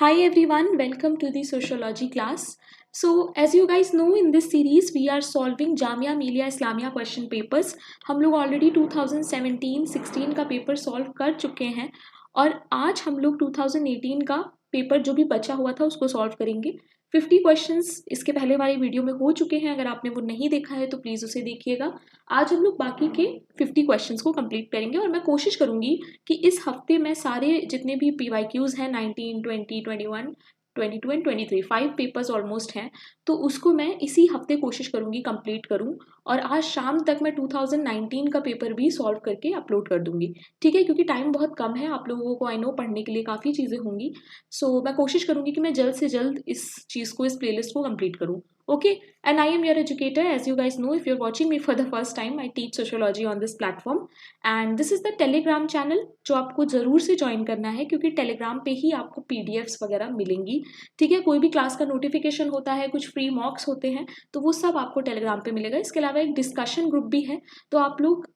Hi everyone, welcome to the sociology class. So as you guys know, in this series we are solving Jamia Millia Islamia question papers. हम लोग already 2017-16 का paper solve कर चुके हैं और आज हम लोग 2018 का पेपर जो भी बचा हुआ था उसको सॉल्व करेंगे। 50 क्वेश्चंस इसके पहले वाली वीडियो में हो चुके हैं, अगर आपने वो नहीं देखा है तो प्लीज़ उसे देखिएगा। आज हम लोग बाकी के 50 क्वेश्चंस को कंप्लीट करेंगे और मैं कोशिश करूंगी कि इस हफ्ते में सारे जितने भी PYQs हैं 19, 20, 21, 22 एंड 23 5 पेपर्स ऑलमोस्ट हैं, तो उसको मैं इसी हफ्ते कोशिश करूंगी कंप्लीट करूं और आज शाम तक मैं 2019 का पेपर भी सॉल्व करके अपलोड कर दूंगी। ठीक है, क्योंकि टाइम बहुत कम है, आप लोगों को आई नो पढ़ने के लिए काफ़ी चीज़ें होंगी। सो मैं कोशिश करूंगी कि मैं जल्द से जल्द इस चीज़ को, इस प्लेलिस्ट को कंप्लीट करूँ। Okay, and I am your educator. As you guys know, if you're watching me for the first time, I teach sociology on this platform, and this is the Telegram channel जो आपको ज़रूर से join करना है, क्योंकि Telegram पे ही आपको PDFs वगैरह मिलेंगी। ठीक है, कोई भी क्लास का नोटिफिकेशन होता है, कुछ फ्री मॉक्स होते हैं, तो वो सब आपको टेलीग्राम पे मिलेगा। इसके अलावा एक डिस्कशन ग्रुप भी है, तो आप लोग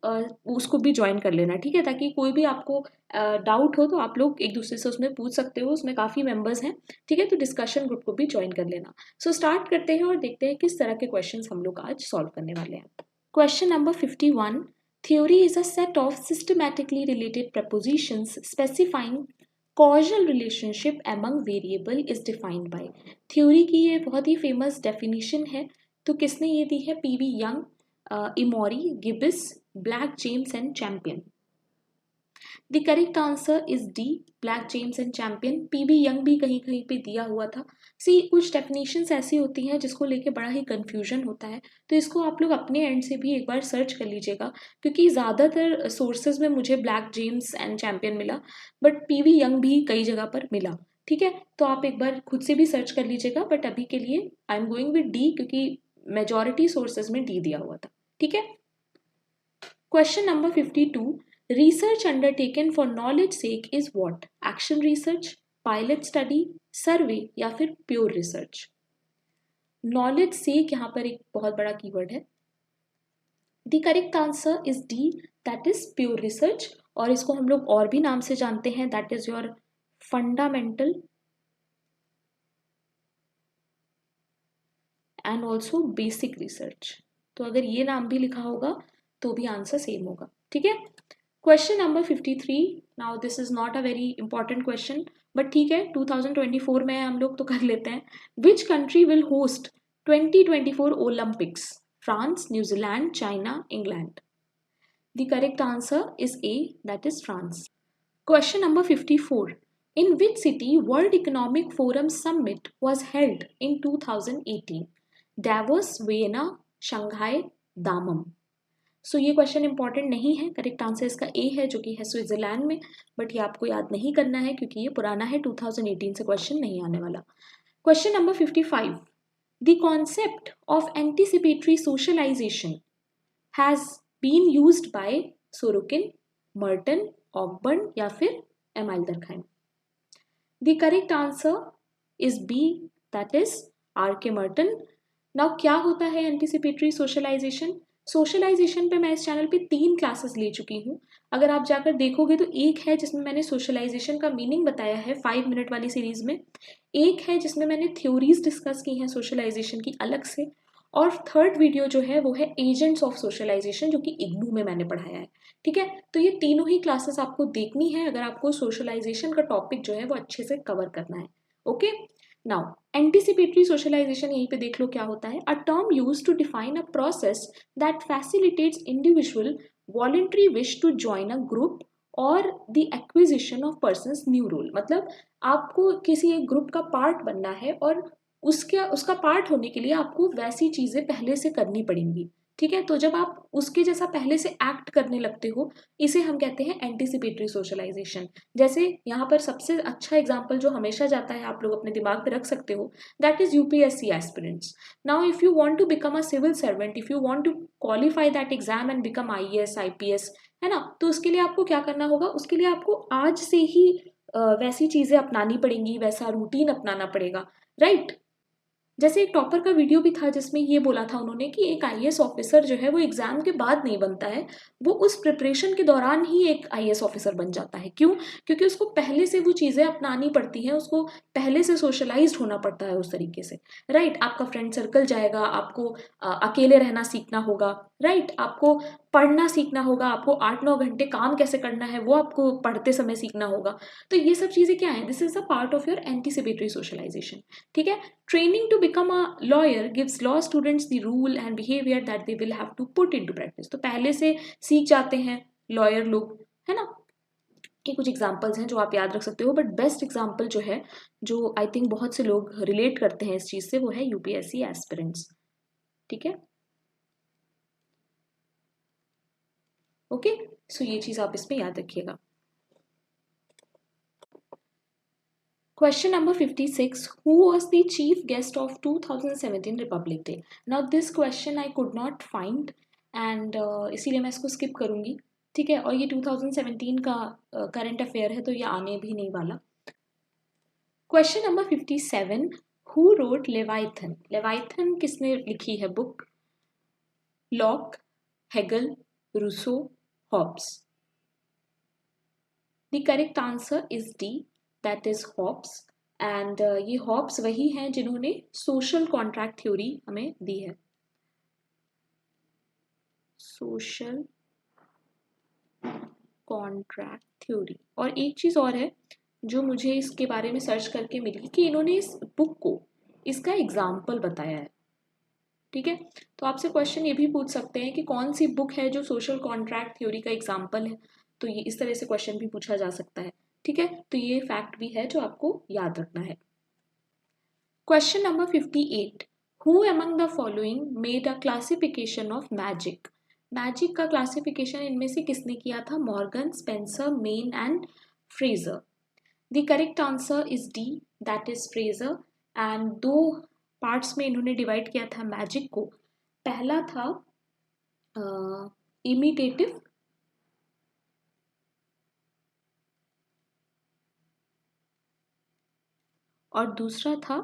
उसको भी ज्वाइन कर लेना। ठीक है, ताकि कोई भी आपको डाउट हो तो आप लोग एक दूसरे से उसमें पूछ सकते हो, उसमें काफ़ी मेंबर्स हैं। ठीक है, तो डिस्कशन ग्रुप को भी ज्वाइन कर लेना। सो स्टार्ट करते हैं और देखते हैं किस तरह के क्वेश्चंस हम लोग आज सॉल्व करने वाले हैं। Question number 51, theory is a set of systematically related propositions specifying causal relationship among variable is defined by. Theory की ये बहुत ही फेमस डेफिनेशन है, तो किसने ये दी है? PV young, Emory, Gibbs, black, James and champion. The correct answer is D, black, James and champion. PV young भी कहीं कहीं पे दिया हुआ था। सी कुछ डेफिनेशंस ऐसी होती हैं जिसको लेके बड़ा ही कंफ्यूजन होता है, तो इसको आप लोग अपने एंड से भी एक बार सर्च कर लीजिएगा, क्योंकि ज़्यादातर सोर्सेज में मुझे ब्लैक, जेम्स एंड चैंपियन मिला, बट PV यंग भी कई जगह पर मिला। ठीक है, तो आप एक बार खुद से भी सर्च कर लीजिएगा, बट अभी के लिए I am going with D, क्योंकि मेजॉरिटी सोर्सेज में डी दिया हुआ था। ठीक है, question number 52, research undertaken for knowledge sake is what? Action research, pilot study, survey या फिर pure research? knowledge sake यहाँ पर एक बहुत बड़ा कीवर्ड है। The correct answer is D, that is pure research, और इसको हम लोग और भी नाम से जानते हैं, that is your fundamental and also basic research। तो अगर ये नाम भी लिखा होगा तो भी आंसर सेम होगा। ठीक है, question number 53, now this is not a very important question, but ठीक है 2024 में हम लोग तो कर लेते हैं। Which country will host 2024 Olympics? France, New Zealand, China, England. The correct answer is A, that is France. Question number 54, in which city world economic forum summit was held in 2018? Davos, Vienna, Shanghai, Dammam. So ये question important नहीं है, correct answer इसका ए है, जो कि है Switzerland में, but ये आपको याद नहीं करना है क्योंकि ये पुराना है, 2018 से क्वेश्चन नहीं आने वाला। Question number 55, the concept of anticipatory socialization has been used by Sorokin, Merton, Ogburn या फिर Emile Durkheim. The correct answer is B, that is RK Merton. Now क्या होता है एंटीसिपेटरी सोशलाइजेशन? सोशलाइजेशन पे मैं इस चैनल पे 3 क्लासेस ले चुकी हूँ। अगर आप जाकर देखोगे तो एक है जिसमें मैंने सोशलाइजेशन का मीनिंग बताया है 5 मिनट वाली सीरीज में, एक है जिसमें मैंने थ्योरीज डिस्कस की हैं सोशलाइजेशन की अलग से, और थर्ड वीडियो जो है वो है एजेंट्स ऑफ सोशलाइजेशन, जो कि इग्नू में मैंने पढ़ाया है। ठीक है, तो ये तीनों ही क्लासेस आपको देखनी है अगर आपको सोशलाइजेशन का टॉपिक जो है वो अच्छे से कवर करना है। ओके, नाउ एंटीसिपेटरी सोशलाइजेशन यहीं पे देख लो क्या होता है। A term used to define a process that facilitates individual voluntary wish to join a group और the acquisition of persons new role. मतलब आपको किसी एक ग्रुप का पार्ट बनना है और उसका पार्ट होने के लिए आपको वैसी चीजें पहले से करनी पड़ेंगी। ठीक है, तो जब आप उसके जैसा पहले से एक्ट करने लगते हो, इसे हम कहते हैं एंटीसिपेटरी सोशलाइजेशन। जैसे यहाँ पर सबसे अच्छा एग्जाम्पल जो हमेशा जाता है, आप लोग अपने दिमाग पे रख सकते हो, that is UPSC aspirants. Now if you want to become a civil servant, if you want to qualify that exam and become IAS IPS, है ना, तो उसके लिए आपको क्या करना होगा? उसके लिए आपको आज से ही वैसी चीजें अपनानी पड़ेंगी, वैसा रूटीन अपनाना पड़ेगा, राइट? जैसे एक टॉपर का वीडियो भी था जिसमें ये बोला था उन्होंने कि एक आईएएस ऑफिसर जो है वो एग्जाम के बाद नहीं बनता है, वो उस प्रिपरेशन के दौरान ही एक आईएएस ऑफिसर बन जाता है। क्यों? क्योंकि उसको पहले से वो चीज़ें अपनानी पड़ती हैं, उसको पहले से सोशलाइज्ड होना पड़ता है उस तरीके से। राइट, आपका फ्रेंड सर्कल जाएगा, आपको अकेले रहना सीखना होगा। राइट, आपको पढ़ना सीखना होगा, आपको 8-9 घंटे काम कैसे करना है वो आपको पढ़ते समय सीखना होगा। तो ये सब चीज़ें क्या है, this is a part of your anticipatory socialization. ठीक है। Training to become a lawyer gives law students the rule and behaviour that they will have to put into practice. तो पहले से सीख जाते हैं लॉयर लोग, है ना। ये कुछ एग्जाम्पल्स हैं जो आप याद रख सकते हो, बट बेस्ट एग्जाम्पल जो है, जो आई थिंक बहुत से लोग रिलेट करते हैं इस चीज से, वो है यूपीएससी एस्पिरेंट्स। ठीक है, ओके। सो ये चीज आप इसमें याद रखिएगा। Question number 56. Who was the chief guest of 2017 Republic Day? Now this question I could not find and इसीलिए मैं इसको skip करूँगी। ठीक है, और ये 2017 का करंट अफेयर है तो ये आने भी नहीं वाला। Question number 57. Who wrote Leviathan? Leviathan किसने लिखी है book? Locke, Hegel, Rousseau, Hobbes. The correct answer is D, that is Hobbes. And ये हॉब्स वही हैं जिन्होंने सोशल कॉन्ट्रैक्ट थ्योरी हमें दी है। Social contract theory. और एक चीज और है जो मुझे इसके बारे में सर्च करके मिली कि इन्होंने इस बुक को इसका एग्जाम्पल बताया है। ठीक है, तो आपसे क्वेश्चन ये भी पूछ सकते हैं कि कौन सी बुक है जो सोशल कॉन्ट्रैक्ट थ्योरी का एग्जाम्पल है। तो ये इस तरह से क्वेश्चन भी पूछा जा सकता है। ठीक है, तो ये फैक्ट भी है जो आपको याद रखना है। Question number 58. Who among the following made a classification of magic? Magic का क्लासिफिकेशन इनमें से किसने किया था? Morgan, Spencer, main and Fraser. The correct answer is D, that is Fraser. And दो पार्ट्स में इन्होंने डिवाइड किया था मैजिक को। पहला था इमिटेटिव, और दूसरा था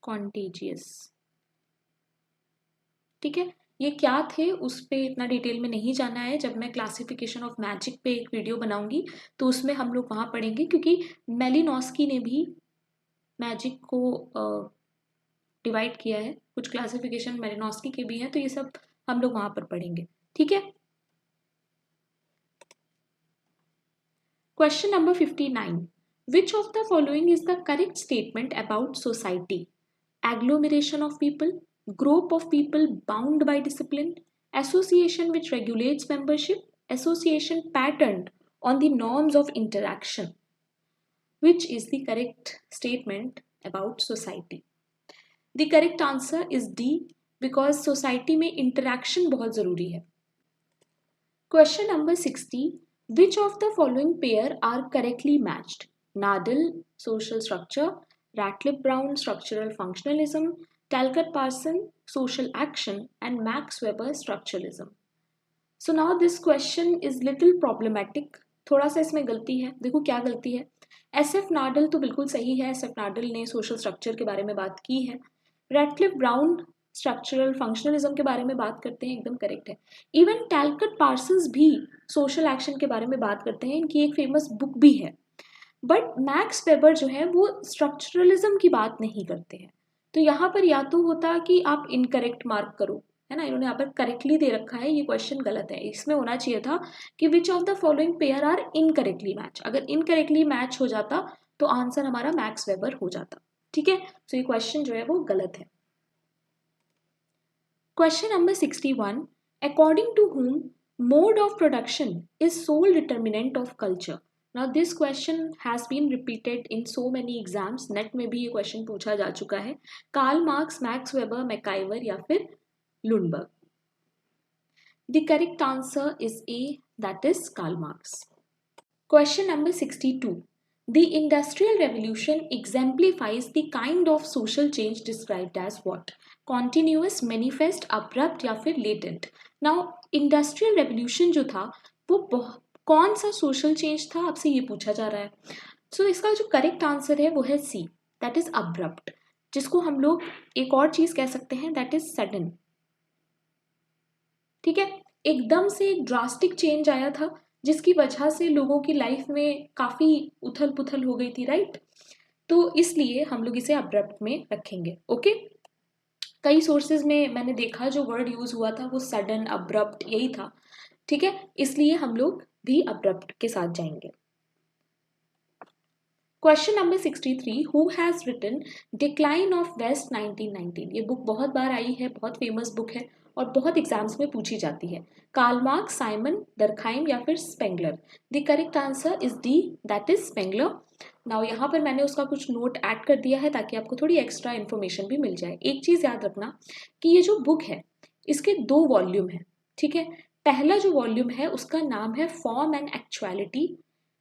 कॉन्टेजियस। ठीक है, ये क्या थे उस पे इतना डिटेल में नहीं जाना है। जब मैं क्लासिफिकेशन ऑफ मैजिक पे एक वीडियो बनाऊंगी तो उसमें हम लोग वहाँ पढ़ेंगे, क्योंकि मेलिनोस्की ने भी मैजिक को डिवाइड किया है। कुछ क्लासिफिकेशन मेलिनोस्की के भी हैं, तो ये सब हम लोग वहाँ पर पढ़ेंगे। ठीक है। Question number 59. Which of the following is the correct statement about society? Agglomeration of people, group of people bound by discipline, association which regulates membership, association patterned on the norms of interaction. Which is the correct statement about society? The correct answer is D, because society में interaction बहुत ज़रूरी है। Question number 60. Which of the following pair are correctly matched? Nadal, social structure; Ratcliffe-Brown, structural functionalism; Talcott-Parsons, social action; and Max Weber, structuralism. So now this question is little problematic. थोड़ा सा इसमें गलती है। देखो क्या गलती है। SF नाडल तो बिल्कुल सही है, SF नाडल ने सोशल स्ट्रक्चर के बारे में बात की है। रैटक्लिफ ब्राउन स्ट्रक्चरल फंक्शनलिज्म के बारे में बात करते हैं, एकदम करेक्ट है। इवन टैलकट पार्सन्स भी सोशल एक्शन के बारे में बात करते हैं, इनकी एक फेमस बुक भी है। बट मैक्स वेबर जो है वो स्ट्रक्चरलिज्म की बात नहीं करते हैं। तो यहाँ पर या तो होता कि आप इनकरेक्ट मार्क करो, है ना, इन्होंने यहाँ पर करेक्टली दे रखा है, ये क्वेश्चन गलत है। इसमें होना चाहिए था कि which of the following pair are incorrectly match. अगर इनकरेक्टली मैच हो जाता तो आंसर हमारा मैक्स वेबर हो जाता। ठीक है, तो ये क्वेश्चन जो है वो गलत है। Question number 61. According to whom mode of production is sole determinant of culture? Now this question has been repeated in so many exams. NET में भी ये क्वेश्चन पूछा जा चुका है। Karl Marx, Max Weber, MacIver या फिर लुनबर्ग। The correct answer is A, that is Karl Marx. Question number 62. The Industrial Revolution exemplifies the kind of social change described as what? Continuous, manifest, abrupt या फिर latent. Now, Industrial Revolution जो था वो कौन सा social change था, आपसे ये पूछा जा रहा है। सो इसका जो करेक्ट आंसर है वो है सी, दैट इज अब्रप्ट, जिसको हम लोग एक और चीज कह सकते हैं, दैट इज सडन। ठीक है, एकदम से एक ड्रास्टिक चेंज आया था जिसकी वजह से लोगों की लाइफ में काफी उथल पुथल हो गई थी, राइट? तो इसलिए हम लोग इसे अब्रप्ट में रखेंगे। ओके, कई सोर्सेज में मैंने देखा जो वर्ड यूज हुआ था वो सडन, अब्रप्ट यही था। ठीक है, इसलिए हम लोग भी अब्रप्ट के साथ जाएंगे। Question number 63, who has written decline of west 1919? ये बुक बहुत बार आई है, बहुत फेमस बुक है और बहुत एग्जाम्स में पूछी जाती है। कार्ल मार्क्स, साइमन, डर्कहाइम या फिर Spengler? The correct answer is D, that is Spengler. Now यहाँ पर मैंने उसका कुछ नोट ऐड कर दिया है ताकि आपको थोड़ी एक्स्ट्रा इन्फॉर्मेशन भी मिल जाए। एक चीज याद रखना कि ये जो बुक है इसके 2 वॉल्यूम है। ठीक है, पहला जो वॉल्यूम है उसका नाम है फॉर्म एंड एक्चुअलिटी,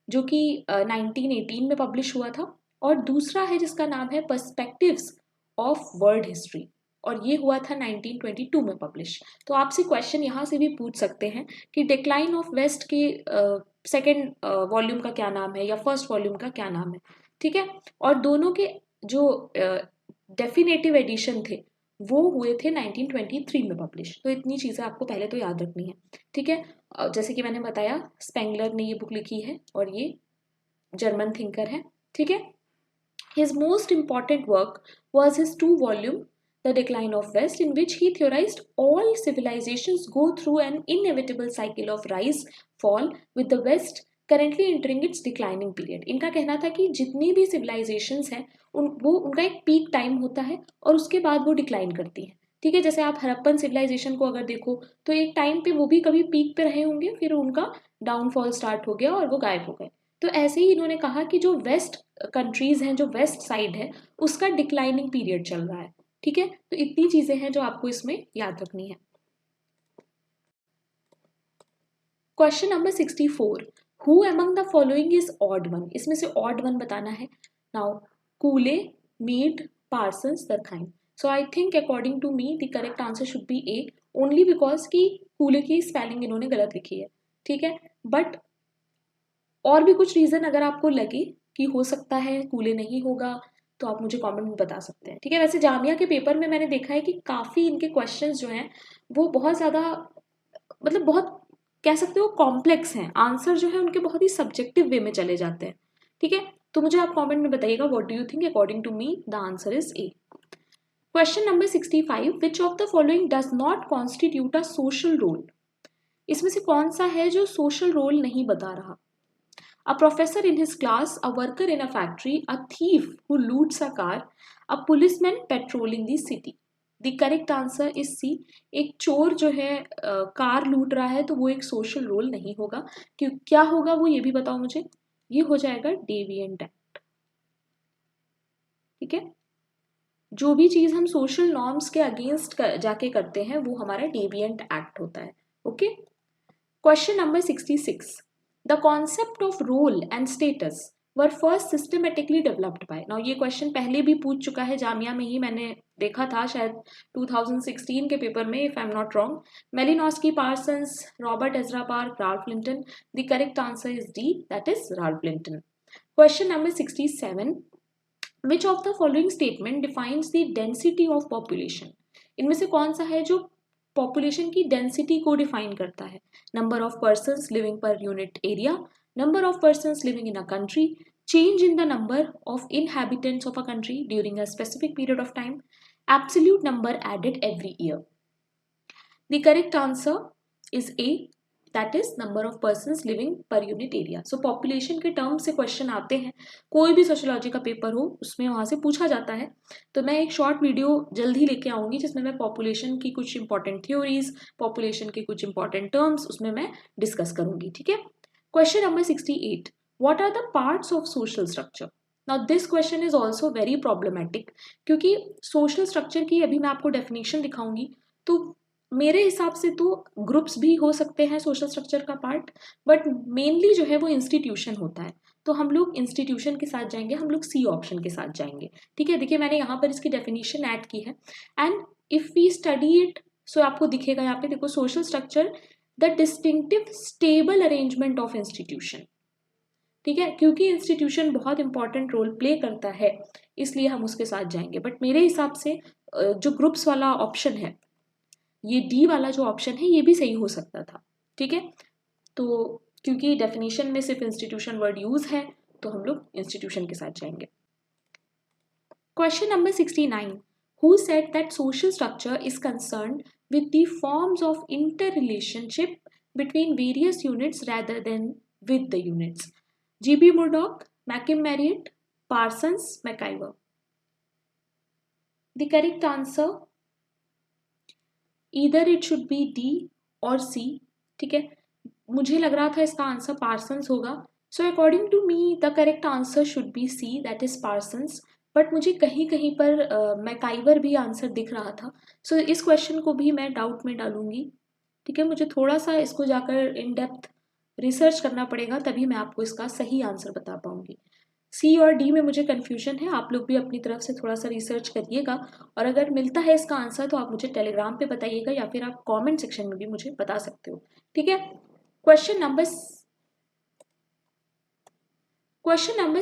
जो कि 1918 में पब्लिश हुआ था, और दूसरा है जिसका नाम है पर्सपेक्टिव्स ऑफ वर्ल्ड हिस्ट्री, और ये हुआ था 1922 में पब्लिश। तो आपसे क्वेश्चन यहाँ से भी पूछ सकते हैं कि डिक्लाइन ऑफ वेस्ट के सेकेंड वॉल्यूम का क्या नाम है या फर्स्ट वॉल्यूम का क्या नाम है। ठीक है, और दोनों के जो डेफिनेटिव एडिशन थे वो हुए थे 1923 में पब्लिश। तो इतनी चीज़ें आपको पहले तो याद रखनी है। ठीक है, जैसे कि मैंने बताया स्पेंगलर ने ये बुक लिखी है और ये जर्मन थिंकर है। ठीक है, his most important work was his 2-volume The Decline of West, in which he theorized all civilizations go through an inevitable cycle of rise fall, with the West currently entering its declining period. इनका कहना था कि जितनी भी civilizations हैं उनका एक peak time होता है और उसके बाद वो डिक्लाइन करती हैं। ठीक है, जैसे आप हड़प्पन सिविलाइजेशन को अगर देखो तो एक टाइम पे वो भी कभी पीक पे रहे होंगे, फिर उनका डाउनफॉल स्टार्ट हो गया और वो गायब हो गए। तो ऐसे ही इन्होंने कहा कि जो वेस्ट कंट्रीज हैं, जो वेस्ट साइड है, उसका डिक्लाइनिंग पीरियड चल रहा है। ठीक है, तो इतनी चीजें हैं जो आपको इसमें याद रखनी है। Question number 64, who among the following is odd one? इसमें से ऑड वन बताना है। Now Cooley, Mead, Parsons, Durkheim. So I think according to me the correct answer should be A, only because कि कूले की spelling इन्होंने गलत लिखी है। ठीक है, बट और भी कुछ रीजन अगर आपको लगे कि हो सकता है कूले नहीं होगा तो आप मुझे कमेंट में बता सकते हैं। ठीक है, वैसे जामिया के पेपर में मैंने देखा है कि काफ़ी इनके क्वेश्चंस जो हैं वो बहुत ज़्यादा, मतलब बहुत कह सकते हो कॉम्प्लेक्स हैं, आंसर जो है उनके बहुत ही सब्जेक्टिव वे में चले जाते हैं। ठीक है, तो मुझे आप कमेंट में बताइएगा what do you think, according to me the answer is A. Question number 65, which of the following does not constitute a social role? इसमें से कौन सा है जो सोशल रोल नहीं बता रहा? A professor in his class, a worker in a factory, a thief who loots a car, a policeman patrolling the city. The correct answer is C. एक चोर जो है कार लूट रहा है तो वो एक सोशल रोल नहीं होगा। क्यों, क्या होगा वो ये भी बताओ मुझे। ये हो जाएगा डेविएंट एक्ट। ठीक है, जो भी चीज हम सोशल नॉर्म्स के अगेंस्ट जाके करते हैं वो हमारा डेविएंट एक्ट होता है। Okay, question number 66, The concept of role and status were first systematically developed by. Now ये क्वेश्चन पहले भी पूछ चुका है जामिया में ही, मैंने देखा था शायद 2016 के पेपर में, if I am not wrong. Malinowski, Parsons, Robert Ezra park, Ralph Linton. The correct answer is D, that is Ralph Linton. Question number 67, which of the following statement defines the density of population? इनमें से कौन सा है जो population की density को define करता है? Number of persons living per unit area, number of persons living in a country, change in the number of inhabitants of a country during a specific period of time, absolute number added every year. The correct answer is A, that is number of persons living per unit area. So population के term से question आते हैं, कोई भी sociology का paper हो उसमें वहाँ से पूछा जाता है। तो मैं एक शॉर्ट वीडियो जल्द ही लेके आऊँगी जिसमें मैं पॉपुलेशन की कुछ इंपॉर्टेंट थ्योरीज, पॉपुलेशन के कुछ इंपॉर्टेंट टर्म्स उसमें मैं डिस्कस करूँगी। ठीक है, question number 68, what are the parts of social structure? Now this question is also very problematic, क्योंकि सोशल स्ट्रक्चर की अभी मैं आपको डेफिनेशन दिखाऊंगी तो मेरे हिसाब से तो ग्रुप्स भी हो सकते हैं सोशल स्ट्रक्चर का पार्ट, बट मेनली जो है वो इंस्टीट्यूशन होता है। तो हम लोग इंस्टीट्यूशन के साथ जाएंगे, हम लोग सी ऑप्शन के साथ जाएंगे। ठीक है, देखिए मैंने यहाँ पर इसकी डेफिनेशन ऐड की है, and if we study it, so आपको दिखेगा यहाँ पे, देखो social structure the distinctive stable arrangement of institution. ठीक है, क्योंकि इंस्टीट्यूशन बहुत इंपॉर्टेंट रोल प्ले करता है इसलिए हम उसके साथ जाएंगे। बट मेरे हिसाब से जो ग्रुप्स वाला ऑप्शन है, ये डी वाला जो ऑप्शन है, ये भी सही हो सकता था। ठीक है, तो क्योंकि डेफिनेशन में सिर्फ इंस्टीट्यूशन वर्ड यूज है तो हम लोग इंस्टीट्यूशन के साथ जाएंगे। Question number 69, who said that social structure is concerned with the forms of interrelationship between various units rather than with the units? G.B. Murdoch, Malcolm Marriott, Parsons, McIver. The correct answer, either it should be D or C. ठीक है, मुझे लग रहा था इसका answer Parsons होगा, so according to me the correct answer should be C, that is Parsons. But मुझे कहीं कहीं पर मैकाइवर भी आंसर दिख रहा था, सो इस क्वेश्चन को भी मैं डाउट में डालूंगी। ठीक है, मुझे थोड़ा सा इसको जाकर इन डेप्थ रिसर्च करना पड़ेगा, तभी मैं आपको इसका सही आंसर बता पाऊंगी। सी और डी में मुझे कन्फ्यूजन है, आप लोग भी अपनी तरफ से थोड़ा सा रिसर्च करिएगा, और अगर मिलता है इसका आंसर तो आप मुझे टेलीग्राम पे बताइएगा या फिर आप कमेंट सेक्शन में भी मुझे बता सकते हो। ठीक है, question number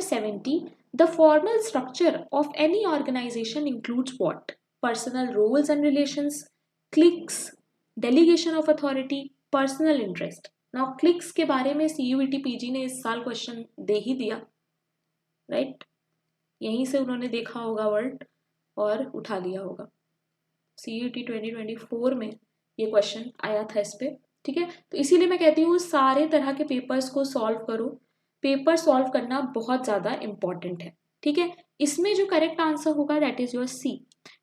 70, the formal structure of any organization includes what? Personal roles and relations, cliques, delegation of authority, personal interest. Now cliques के बारे में CUET PG ने इस साल क्वेश्चन दे ही दिया, राइट? यहीं से उन्होंने देखा होगा वर्ड और उठा लिया होगा। CUET 2024 में ये क्वेश्चन आया था इस पे। ठीक है, तो इसीलिए मैं कहती हूँ सारे तरह के पेपर्स को सॉल्व करो, पेपर सॉल्व करना बहुत ज़्यादा इम्पॉर्टेंट है। ठीक है, इसमें जो करेक्ट आंसर होगा that is your C,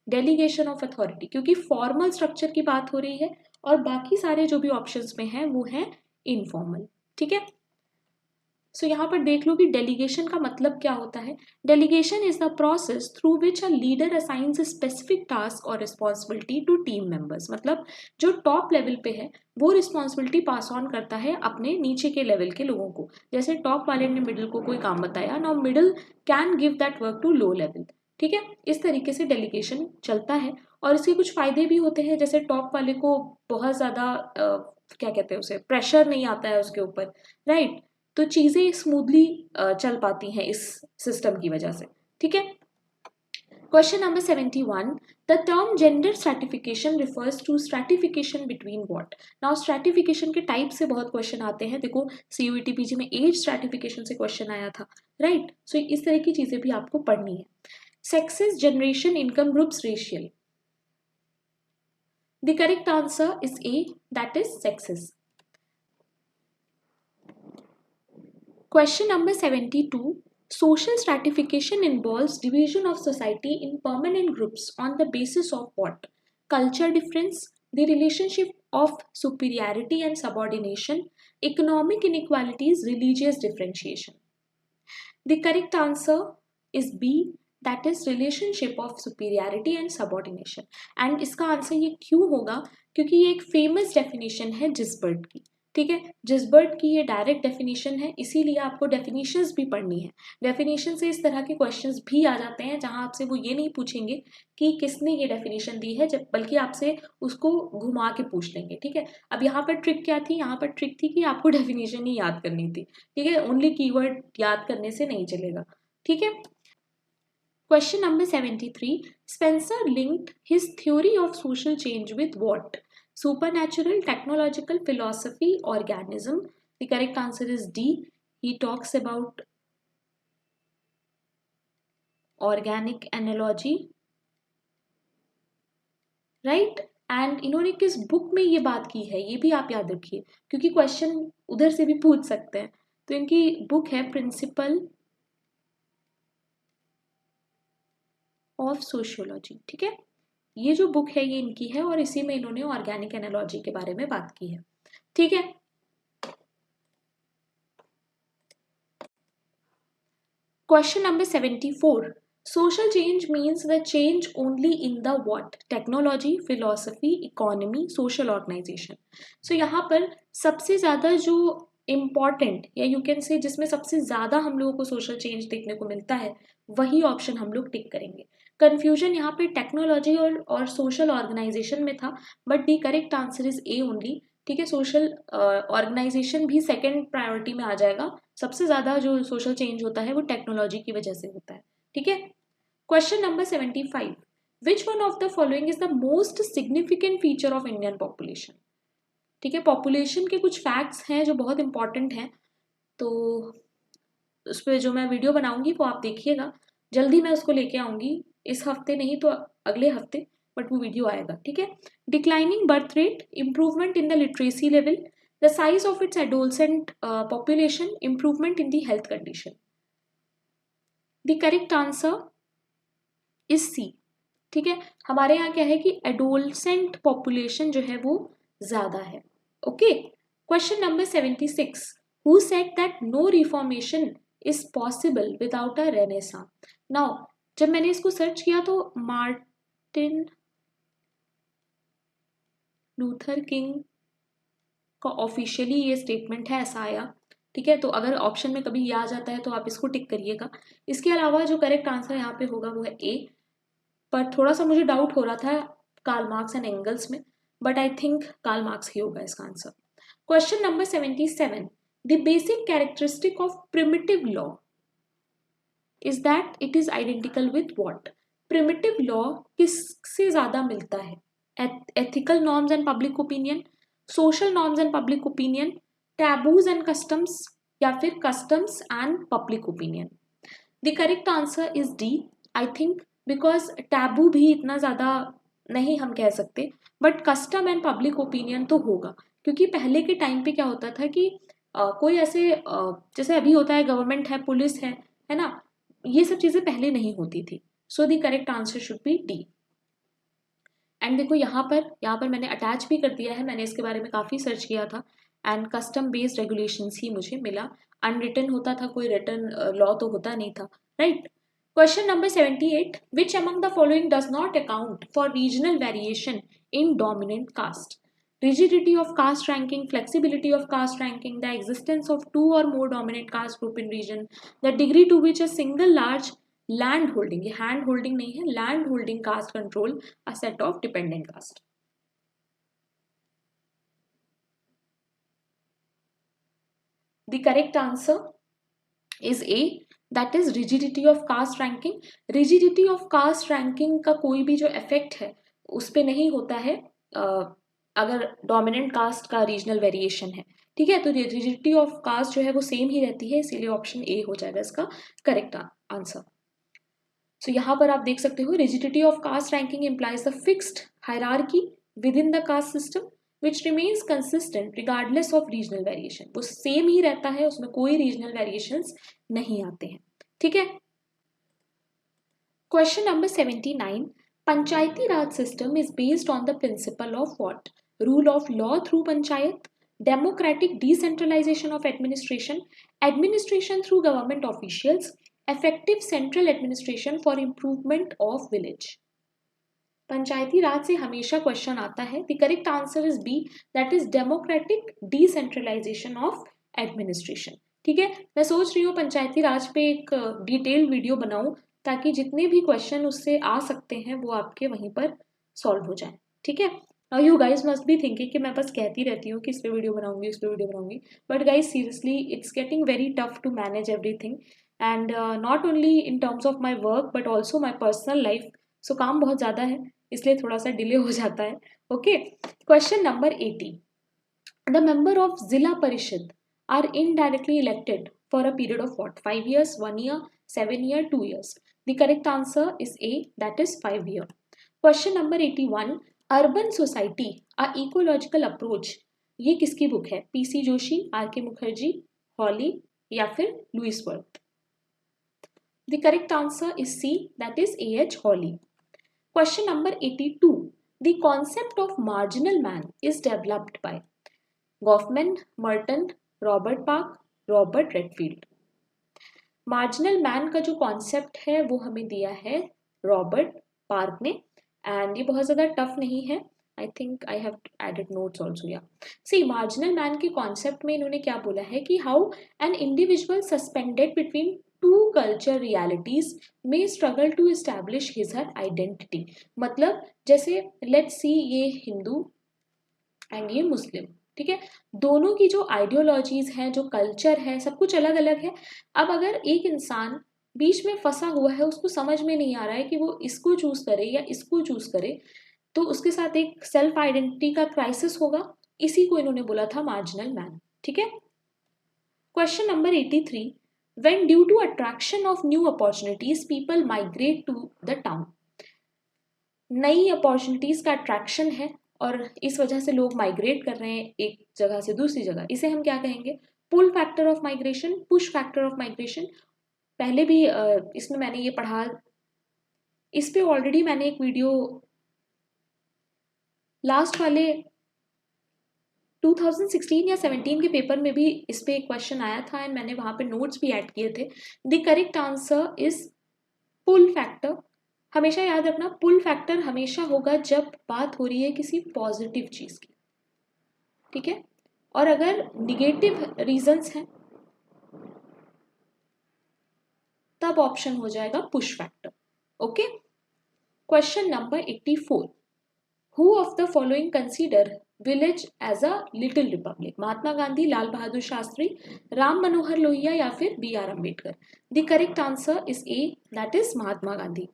delegation of authority, क्योंकि फॉर्मल स्ट्रक्चर की बात हो रही है और बाकी सारे जो भी ऑप्शंस में हैं वो हैं इनफॉर्मल। ठीक है, सो यहाँ पर देख लो कि डेलीगेशन का मतलब क्या होता है। Delegation is the process through which a leader assigns a specific task और रिस्पॉन्सिबिलिटी टू टीम मेंबर्स। मतलब जो टॉप लेवल पे है वो रिस्पॉन्सिबिलिटी पास ऑन करता है अपने नीचे के लेवल के लोगों को। जैसे टॉप वाले ने मिडिल को कोई काम बताया, now middle can give that work to low level. ठीक है, इस तरीके से डेलीगेशन चलता है और इसके कुछ फायदे भी होते हैं, जैसे टॉप वाले को बहुत ज़्यादा क्या कहते हैं उसे, प्रेशर नहीं आता है उसके ऊपर, राइट? तो चीज़ें स्मूथली चल पाती हैं इस सिस्टम की वजह से। ठीक है, question number 71, the term gender stratification refers to stratification between what? Now stratification के टाइप से बहुत क्वेश्चन आते हैं, देखो CUET PG में एज स्ट्रैटिफिकेशन से क्वेश्चन आया था, राइट? सो इस तरह की चीज़ें भी आपको पढ़नी है। Sexes, generation, income groups, racial. The correct answer is A, that is sexes. Question number 72. Social stratification involves division of society in permanent groups on the basis of what? Culture difference, the relationship of superiority and subordination, economic inequalities, religious differentiation. The correct answer is B, that is relationship of superiority and subordination. And इसका answer ये क्यों होगा? क्योंकि ये एक famous definition है जिसबर्ट की। ठीक है, जिसबर्ट की ये डायरेक्ट डेफिनेशन है, इसीलिए आपको डेफिनेशंस भी पढ़नी है। डेफिनेशन से इस तरह के क्वेश्चंस भी आ जाते हैं जहां आपसे वो ये नहीं पूछेंगे कि किसने ये डेफिनेशन दी है, जब बल्कि आपसे उसको घुमा के पूछ लेंगे। ठीक है, अब यहाँ पर ट्रिक क्या थी? यहाँ पर ट्रिक थी कि आपको डेफिनेशन ही याद करनी थी। ठीक है, ओनली कीवर्ड याद करने से नहीं चलेगा। ठीक है, question number 73, Spencer linked his theory of social change with what? Supernatural, technological, philosophy, organism. The correct answer is D. He talks about organic analogy, right? And इन्होंने किस बुक में ये बात की है ये भी आप याद रखिए, क्योंकि क्वेश्चन उधर से भी पूछ सकते हैं। तो इनकी बुक है प्रिंसिपल ऑफ सोशियोलॉजी। ठीक है, ये जो बुक है ये इनकी है और इसी में इन्होंने ऑर्गेनिक एनालॉजी के बारे में बात की है। ठीक है, question number 74, social change means the change only in the what? Technology, philosophy, economy, social organization. So यहाँ पर सबसे ज़्यादा जो इम्पॉर्टेंट या यू कैन से जिसमें सबसे ज़्यादा हम लोगों को सोशल चेंज देखने को मिलता है वही ऑप्शन हम लोग टिक करेंगे। कंफ्यूजन यहाँ पे टेक्नोलॉजी और सोशल ऑर्गेनाइजेशन में था, but the correct answer is A only. ठीक है, सोशल ऑर्गेनाइजेशन भी सेकेंड प्रायोरिटी में आ जाएगा, सबसे ज़्यादा जो सोशल चेंज होता है वो टेक्नोलॉजी की वजह से होता है, ठीक है। Question number 75, which one of the following is the most significant feature of Indian population. ठीक है, पॉपुलेशन के कुछ फैक्ट्स हैं जो बहुत इंपॉर्टेंट हैं, तो उस पर जो मैं वीडियो बनाऊंगी वो आप देखिएगा, जल्दी मैं उसको लेके आऊंगी, इस हफ्ते नहीं तो अगले हफ्ते, बट वो वीडियो आएगा, ठीक है। Declining birth rate, improvement in the literacy level, the size of its adolescent population, improvement in the health condition. The correct answer is C, ठीक है। हमारे यहाँ क्या है कि एडोलसेंट पॉपुलेशन जो है वो ज्यादा है, okay. Question number 76, who said that no reformation is possible without a renaissance. Now जब मैंने इसको सर्च किया तो मार्टिन लूथर किंग का ऑफिशियली ये स्टेटमेंट है, ऐसा आया, ठीक है। तो अगर ऑप्शन में कभी ये आ जाता है तो आप इसको टिक करिएगा। इसके अलावा जो करेक्ट आंसर यहाँ पे होगा वो है ए, पर थोड़ा सा मुझे डाउट हो रहा था कार्ल मार्क्स एंड एंगल्स में, but I think Karl Marx ही होगा इसका answer. Question number 77, the basic characteristic of primitive law is that it is identical with what. Primitive law किससे ज्यादा मिलता है, ethical norms and public opinion, social norms and public opinion, taboos and customs, या फिर customs and public opinion. The correct answer is D, I think, because taboo भी इतना ज़्यादा नहीं हम कह सकते, but custom and public opinion तो होगा, क्योंकि पहले के टाइम पे क्या होता था कि कोई ऐसे जैसे अभी होता है गवर्नमेंट है, पुलिस है ना, ये सब चीज़ें पहले नहीं होती थी। So the correct answer should B D. And देखो यहाँ पर मैंने अटैच भी कर दिया है, मैंने इसके बारे में काफ़ी सर्च किया था, एंड कस्टम बेस्ड रेगुलेशंस ही मुझे मिला, अनरिटन होता था, कोई रिटन लॉ तो होता नहीं था, right. Question number 78, which among the following does not account for regional variation in dominant caste? Rigidity of caste ranking, flexibility of caste ranking, the existence of two or more dominant caste group in region, the degree to which a single large land holding, ये hand holding नहीं है, land holding caste control a set of dependent caste. The correct answer is A, that is rigidity of caste ranking. Rigidity of caste ranking का कोई भी जो effect है उस पर नहीं होता है अगर डोमिनेंट कास्ट का रीजनल वेरिएशन है, ठीक है। तो रिजिडिटी ऑफ कास्ट जो है वो सेम ही रहती है, इसीलिए ऑप्शन ए हो जाएगा इसका करेक्ट आंसर। सो यहाँ पर आप देख सकते हो, rigidity of caste ranking implies the fixed hierarchy within the caste system which remains consistent regardless of regional variation, वो सेम ही रहता है, उसमें कोई रीजनल वेरिएशंस नहीं आते हैं, ठीक है। Question number 79, Panchayati Raj system is based on the principle of what. Rule of law through panchayat, democratic decentralization of administration, administration through government officials, effective central administration for improvement of village. Panchayati Raj से हमेशा question आता है, the correct answer is B, that is democratic decentralization of administration, ठीक है। मैं सोच रही हूँ पंचायती राज पे एक डिटेल वीडियो बनाऊं, ताकि जितने भी क्वेश्चन उससे आ सकते हैं वो आपके वहीं पर सॉल्व हो जाए, ठीक है। Now you guys must be thinking कि मैं बस कहती रहती हूँ कि इस पे वीडियो बनाऊंगी, इस पे वीडियो बनाऊंगी, but guys seriously it's getting very tough to manage everything, and not only in terms of my work but also my personal life. So काम बहुत ज़्यादा है, इसलिए थोड़ा सा डिले हो जाता है, okay. Question number 80, the member of Zila Parishad are indirectly elected for a period of what, 5 years, 1 year, 7 year, 2 years। The correct answer is A, that is 5 year। Question number 81, urban society a ecological approach, ये किसकी book है, PC Joshi, are के Mukherjee, Hawley, या फिर Louis Wirth. The correct answer is C, that is A H Hawley. Question number 82, the concept of marginal man is developed by Goffman, Merton, Robert Park, Robert Redfield। Marginal man का जो concept है वो हमें दिया है Robert park ने, and ये बहुत ज़्यादा टफ नहीं है, I think I have added notes also. या सी मार्जिनल मैन के कॉन्सेप्ट में इन्होंने क्या बोला है कि how an individual suspended between two culture realities में struggle to establish his her identity. मतलब जैसे लेट्स सी ये हिंदू एंड ये मुस्लिम, ठीक है, दोनों की जो आइडियोलॉजीज हैं, जो कल्चर है, सब कुछ अलग अलग है। अब अगर एक इंसान बीच में फंसा हुआ है, उसको समझ में नहीं आ रहा है कि वो इसको चूज करे या इसको चूज करे, तो उसके साथ एक सेल्फ आइडेंटिटी का क्राइसिस होगा। इसी को इन्होंने बोला था मार्जिनल मैन। ठीक है, question number 83, when due to attraction of new opportunities people migrate to the town। नई अपॉर्चुनिटीज का अट्रैक्शन है और इस वजह से लोग माइग्रेट कर रहे हैं एक जगह से दूसरी जगह। इसे हम क्या कहेंगे? Pull factor of migration, push factor of migration. पहले भी इसमें मैंने ये पढ़ा, इस पे ऑलरेडी मैंने एक वीडियो लास्ट वाले 2016 या 17 के पेपर में भी इस पे एक क्वेश्चन आया था एंड मैंने वहां पे नोट्स भी ऐड किए थे। The correct answer is pull factor. हमेशा याद रखना, पुल फैक्टर हमेशा होगा जब बात हो रही है किसी पॉजिटिव चीज की। ठीक है, और अगर निगेटिव रीजंस हैं तब ऑप्शन हो जाएगा push factor. Okay, question number 84, who of the following consider village as a little republic? Mahatma Gandhi, Lal Bahadur Shastri, Ram Manohar Lohia या फिर B.R. Ambedkar? The correct answer is A, that is Mahatma Gandhi.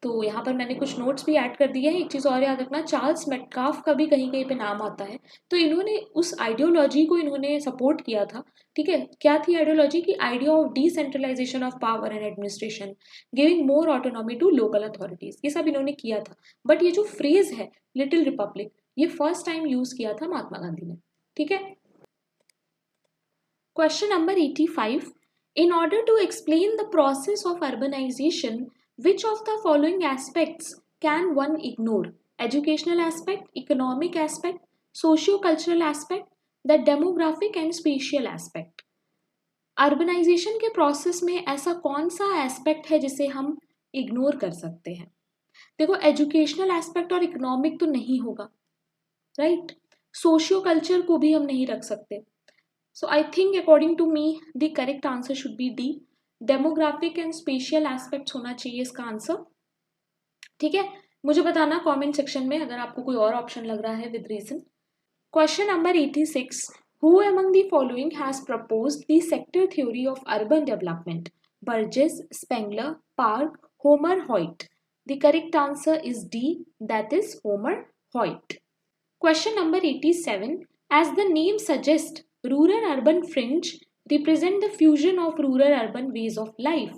तो यहाँ पर मैंने कुछ नोट्स भी ऐड कर दिए हैं। एक चीज़ और याद रखना, चार्ल्स मेटकाफ का भी कहीं कहीं पे नाम आता है। तो इन्होंने उस आइडियोलॉजी को इन्होंने सपोर्ट किया था। ठीक है, क्या थी आइडियोलॉजी की? Idea of decentralization of power and administration, giving more autonomy to local authorities, ये सब इन्होंने किया था। बट ये जो फ्रेज है लिटिल रिपब्लिक, ये फर्स्ट टाइम यूज किया था महात्मा गांधी ने। ठीक है, question number 85, in order to explain the process of urbanization, which of the following aspects can one ignore? Educational aspect, economic aspect, socio-cultural aspect, the demographic and spatial aspect। Urbanization के process में ऐसा कौन सा aspect है जिसे हम ignore कर सकते हैं? देखो, एजुकेशनल एस्पेक्ट और इकोनॉमिक तो नहीं होगा, राइट? सोशियो कल्चर को भी हम नहीं रख सकते। So I think according to me the correct answer should be D, demographic and spatial aspects होना चाहिए इसका आंसर। ठीक है, मुझे बताना कमेंट सेक्शन में अगर आपको कोई और ऑप्शन लग रहा है with reason. Question number 86, who among the following has proposed the sector theory of urban development? Burgess, Spengler, Park, Homer, Hoyt? The correct answer is D, that is Homer, Hoyt। Question number 87, as the name suggests, rural urban fringe represent the fusion of rural urban ways of life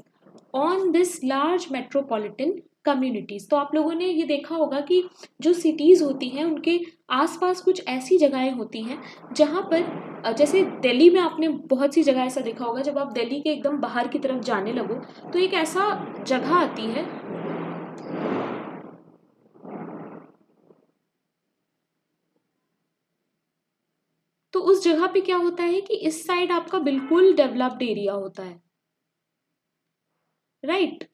on this large metropolitan communities। तो आप लोगों ने ये देखा होगा कि जो cities होती हैं उनके आसपास कुछ ऐसी जगहें होती हैं जहाँ पर, जैसे दिल्ली में आपने बहुत सी जगह ऐसा देखा होगा, जब आप दिल्ली के एकदम बाहर की तरफ जाने लगो तो एक ऐसा जगह आती है, तो उस जगह पे क्या होता है कि इस साइड आपका बिल्कुल डेवलप्ड एरिया होता है, राइट?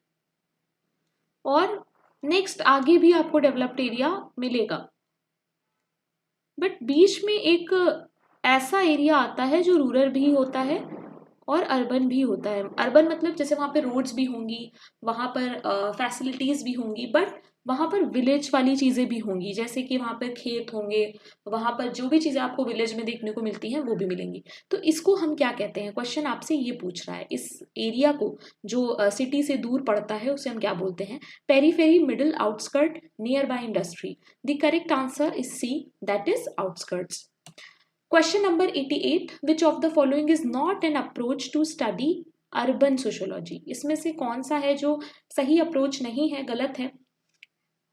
और नेक्स्ट आगे भी आपको डेवलप्ड एरिया मिलेगा, बट बीच में एक ऐसा एरिया आता है जो रूरल भी होता है और अर्बन भी होता है। अर्बन मतलब जैसे वहाँ पे रोड्स भी होंगी, वहाँ पर फैसिलिटीज भी होंगी, बट वहाँ पर विलेज वाली चीज़ें भी होंगी, जैसे कि वहाँ पर खेत होंगे, वहाँ पर जो भी चीज़ें आपको विलेज में देखने को मिलती हैं वो भी मिलेंगी। तो इसको हम क्या कहते हैं? क्वेश्चन आपसे ये पूछ रहा है, इस एरिया को जो सिटी से दूर पड़ता है उसे हम क्या बोलते हैं? Periphery, middle, outskirt, nearby industry. The correct answer is C, that is outskirts. Question number 88, which of the following is not an approach to study urban sociology? इसमें से कौन सा है जो सही अप्रोच नहीं है, गलत है?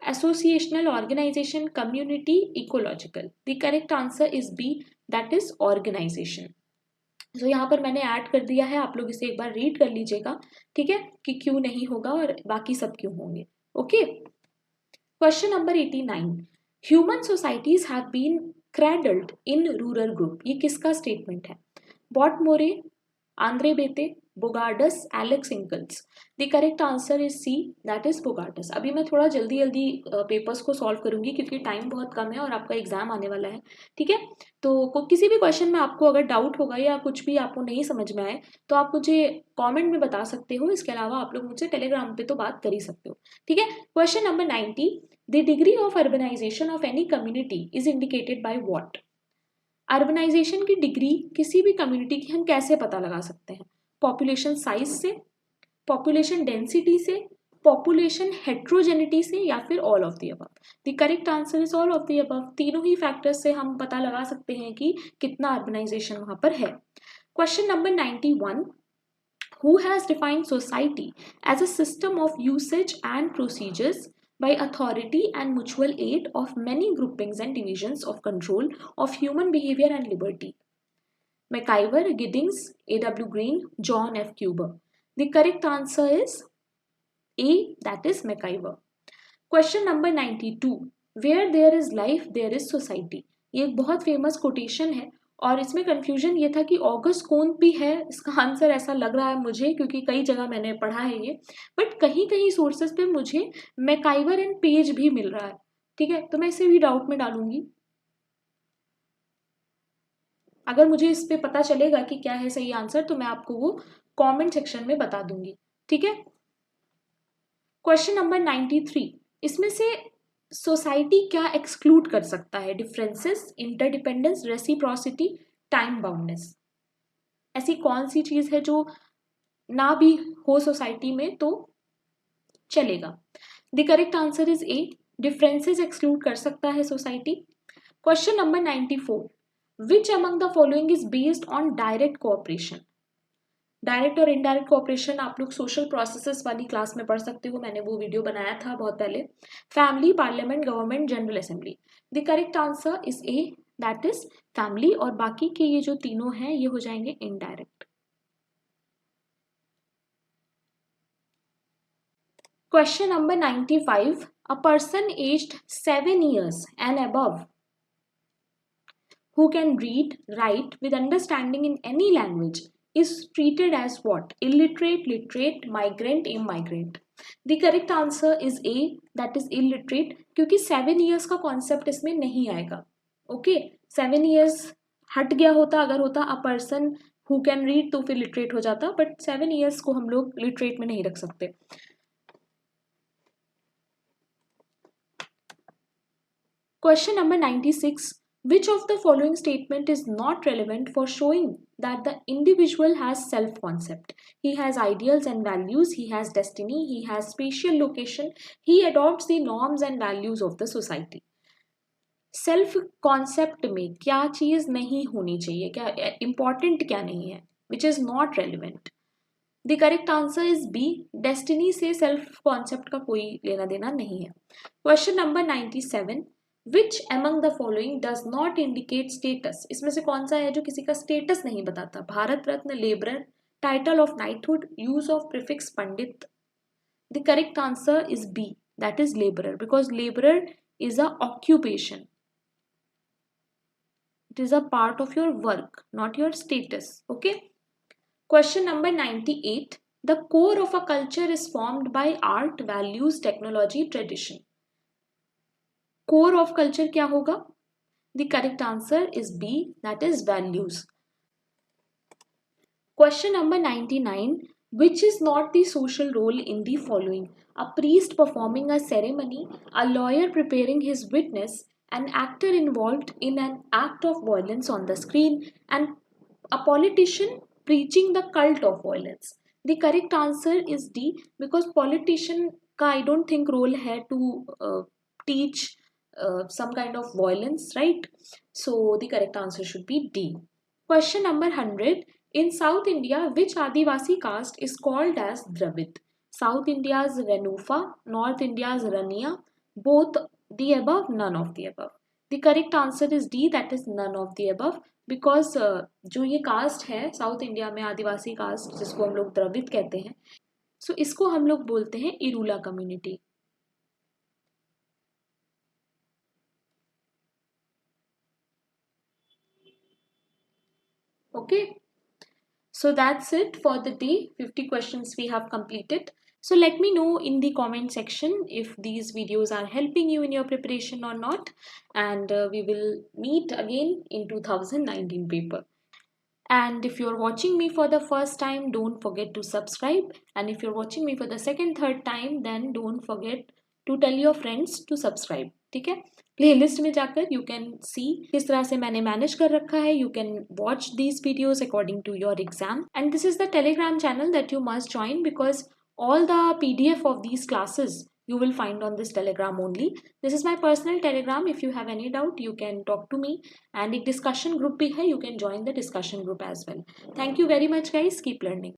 Associational, organization, community, ecological। The correct answer is B, that is organization। तो यहाँ पर मैंने ऐड कर दिया है, आप लोग इसे एक बार रीड कर लीजिएगा, ठीक है, कि क्यों नहीं होगा और बाकी सब क्यों होंगे। Okay, question number 89, human societies have been cradled in rural group, ये किसका स्टेटमेंट है? Bottomore, Andre Beteille, Bogardus, Alex Inkeles. The correct answer is C, that is Bogardus. अभी मैं थोड़ा जल्दी जल्दी पेपर्स को सॉल्व करूंगी क्योंकि टाइम बहुत कम है और आपका एग्जाम आने वाला है, ठीक है? तो किसी भी क्वेश्चन में आपको अगर डाउट होगा या कुछ भी आपको नहीं समझ में आए तो आप मुझे कमेंट में बता सकते हो। इसके अलावा आप लोग मुझसे टेलीग्राम पे तो बात कर ही सकते हो, ठीक है? Question number 90, the degree of urbanization of any community is indicated by what? Urbanization की डिग्री किसी भी कम्युनिटी की हम कैसे पता लगा सकते हैं? पॉपुलेशन साइज से, पॉपुलेशन डेंसिटी से, पॉपुलेशन हेट्रोजेनिटी से, या फिर all of the above? The correct answer is all of the above. तीनों ही फैक्टर्स से हम पता लगा सकते हैं कि कितना अर्बनाइजेशन वहां पर है। Question number 91, who has defined society as a system of usage and procedures by authority and mutual aid of many groupings and divisions of control of human behavior and liberty? McIver, Giddings, A.W. Green, John F. Cuber. The correct answer is A, that is McIver. Question number 92, where there is life there is society. ये एक बहुत famous quotation है और इसमें confusion ये था कि August कौन भी है, इसका आंसर ऐसा लग रहा है मुझे क्योंकि कई जगह मैंने पढ़ा है ये, बट कहीं कहीं सोर्सेस पे मुझे मैकाइवर एंड पेज भी मिल रहा है। ठीक है, तो मैं इसे भी डाउट में डालूंगी। अगर मुझे इस पे पता चलेगा कि क्या है सही आंसर तो मैं आपको वो कमेंट सेक्शन में बता दूंगी। ठीक है, क्वेश्चन नंबर 93, इसमें से सोसाइटी क्या एक्सक्लूड कर सकता है? Differences, interdependence, reciprocity, time boundness. ऐसी कौन सी चीज है जो ना भी हो सोसाइटी में तो चलेगा? The correct answer is A, differences exclude कर सकता है society. Question number 94, which among the following is based on direct cooperation? Direct और इनडायरेक्ट कोऑपरेशन आप लोग सोशल प्रोसेसेस वाली क्लास में पढ़ सकते हो, मैंने वो वीडियो बनाया था बहुत पहले। Family, parliament, government, general assembly. The correct answer is A, that is family, और बाकी के ये जो तीनों हैं ये हो जाएंगे indirect. Question number 95, a person aged 7 years and above who can read, write with understanding in any language is treated as what? Illiterate, literate, migrant, immigrant. The correct answer is A, that is illiterate, क्योंकि 7 years का concept इसमें नहीं आएगा। Okay, 7 years हट गया होता, अगर होता a person who can read तो फिर लिटरेट हो जाता, बट 7 years को हम लोग लिटरेट में नहीं रख सकते। Question number 96, which of the following statement is not relevant for showing that the individual has self-concept? He has ideals and values, he has destiny, he has spatial location, he adopts the norms and values of the society. Self concept में क्या चीज नहीं होनी चाहिए, क्या important क्या नहीं है, which is not relevant? The correct answer is B, destiny से सेल्फ कॉन्सेप्ट का कोई लेना देना नहीं है। Question number 97, which among the following does not indicate status? इसमें से कौन सा है जो किसी का स्टेटस नहीं बताता? Bharat Ratna, labourer, title of knighthood, use of prefix Pandit. The correct answer is B, that is labourer, because labourer is a occupation. It is a part of your work, not your status. Okay. Question number 98, the core of a culture is formed by art, values, technology, tradition. Core of culture क्या होगा? The correct answer is B, that is values. Question number 99, which is not the social role in the following? A priest performing a ceremony, a lawyer preparing his witness, an actor involved in an act of violence on the screen, and a politician preaching the cult of violence. The correct answer is D, because politician का I don't think role है to teach some kind of violence, right? So the correct answer should be D. Question number 100, in South India, which Adivasi caste is called as Dravid? South India's Renufa, North India's Rania, both the above, none of the above. The correct answer is D, that is none of the above, because जो ये cast है south India में, आदिवासी cast जिसको हम लोग द्रविड़ कहते हैं, सो इसको हम लोग बोलते हैं Irula community. Okay, so that's it for the day. 50 questions we have completed. So let me know in the comment section if these videos are helping you in your preparation or not, and we will meet again in 2019 paper. And if you're watching me for the first time, don't forget to subscribe, and if you're watching me for the second, third time, then don't forget to tell your friends to subscribe, ठीक है। Playlist में जाकर you can see किस तरह से मैंने manage कर रखा है। You can watch these videos according to your exam and this is the Telegram channel that you must join because all the PDF of these classes you will find on this telegram only. This is my personal telegram. If you have any doubt you can talk to me, and एक discussion group भी है, you can join the discussion group as well. Thank you very much guys, keep learning.